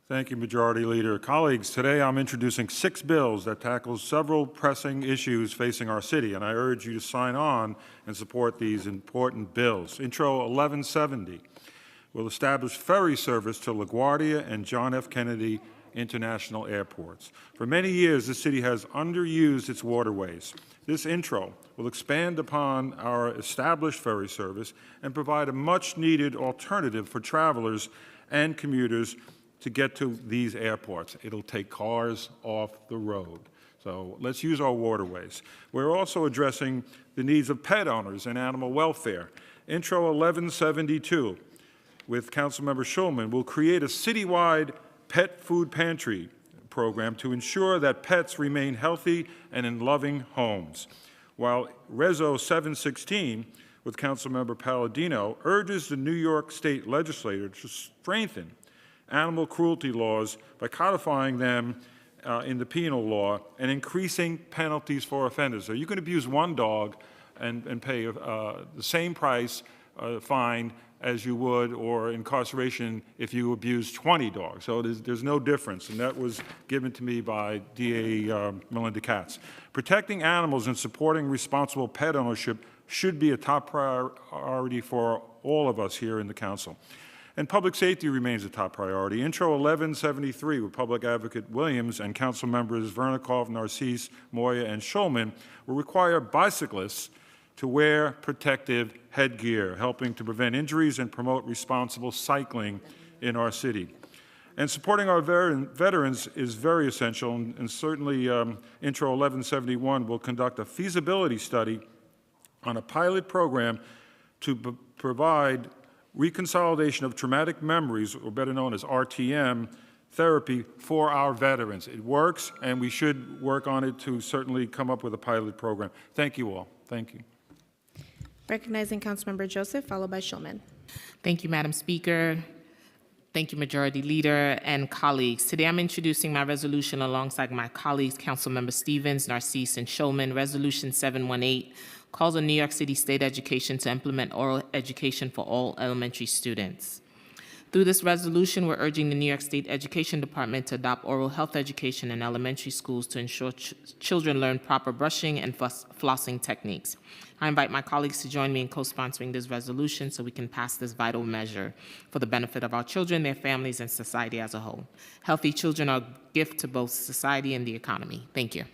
Thank you, Majority Leader. Colleagues, today I'm introducing 6 bills that tackle several pressing issues facing our city, and I urge you to sign on and support these important bills. Intro 1170 will establish ferry service to LaGuardia and John F. Kennedy International Airports. For many years, the city has underused its waterways. This intro will expand upon our established ferry service and provide a much-needed alternative for travelers and commuters to get to these airports. It'll take cars off the road. So let's use our waterways. We're also addressing the needs of pet owners and animal welfare. Intro 1172 with Councilmember Schulman will create a citywide pet food pantry program to ensure that pets remain healthy and in loving homes. While Reso 716 with Councilmember Palladino urges the New York State Legislature to strengthen animal cruelty laws by codifying them in the penal law and increasing penalties for offenders. So you can abuse one dog and pay the same price fine as you would, or incarceration if you abuse 20 dogs. So there's no difference, and that was given to me by DA Melinda Katz. Protecting animals and supporting responsible pet ownership should be a top priority for all of us here in the council. And public safety remains a top priority. Intro 1173 with Public Advocate Williams and Council Members Vernikov, Narcisse, Moya, and Schulman will require bicyclists to wear protective headgear, helping to prevent injuries and promote responsible cycling in our city. And supporting our veterans is very essential, and certainly Intro 1171 will conduct a feasibility study on a pilot program to provide reconsolidation of traumatic memories, or better known as RTM, therapy for our veterans. It works, and we should work on it to certainly come up with a pilot program. Thank you all. Thank you. Recognizing Councilmember Joseph, followed by Schulman. Thank you, Madam Speaker. Thank you, Majority Leader and colleagues. Today I'm introducing my resolution alongside my colleagues, Councilmember Stevens, Narcisse, and Schulman. Resolution 718 calls on New York City State Education to implement oral education for all elementary students. Through this resolution, we're urging the New York State Education Department to adopt oral health education in elementary schools to ensure children learn proper brushing and flossing techniques. I invite my colleagues to join me in co-sponsoring this resolution so we can pass this vital measure for the benefit of our children, their families, and society as a whole. Healthy children are a gift to both society and the economy. Thank you.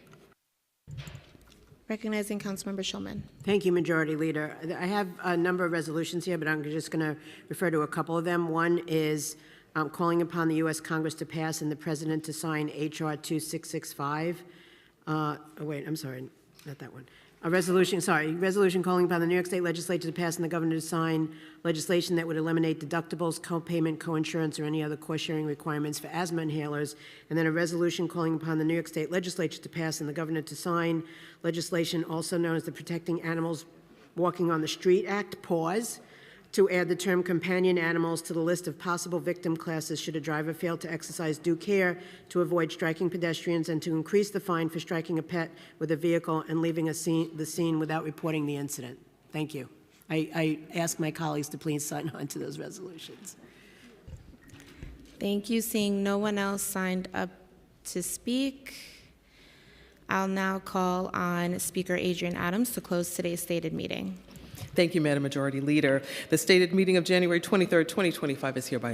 Recognizing Councilmember Schulman. Thank you, Majority Leader. I have a number of resolutions here, but I'm just going to refer to a couple of them. One is calling upon the U.S. Congress to pass and the President to sign H.R. 2665. I'm sorry, not that one. Resolution calling upon the New York State Legislature to pass and the Governor to sign legislation that would eliminate deductibles, co-payment, co-insurance, or any other cost-sharing requirements for asthma inhalers. And then a resolution calling upon the New York State Legislature to pass and the Governor to sign legislation also known as the Protecting Animals Walking on the Street Act, PAWS, to add the term companion animals to the list of possible victim classes should a driver fail to exercise due care to avoid striking pedestrians, and to increase the fine for striking a pet with a vehicle and leaving the scene without reporting the incident. Thank you. I ask my colleagues to please sign on to those resolutions. Thank you. Seeing no one else signed up to speak, I'll now call on Speaker Adrian Adams to close today's stated meeting. Thank you, Madam Majority Leader. The stated meeting of January 23rd, 2025 is hereby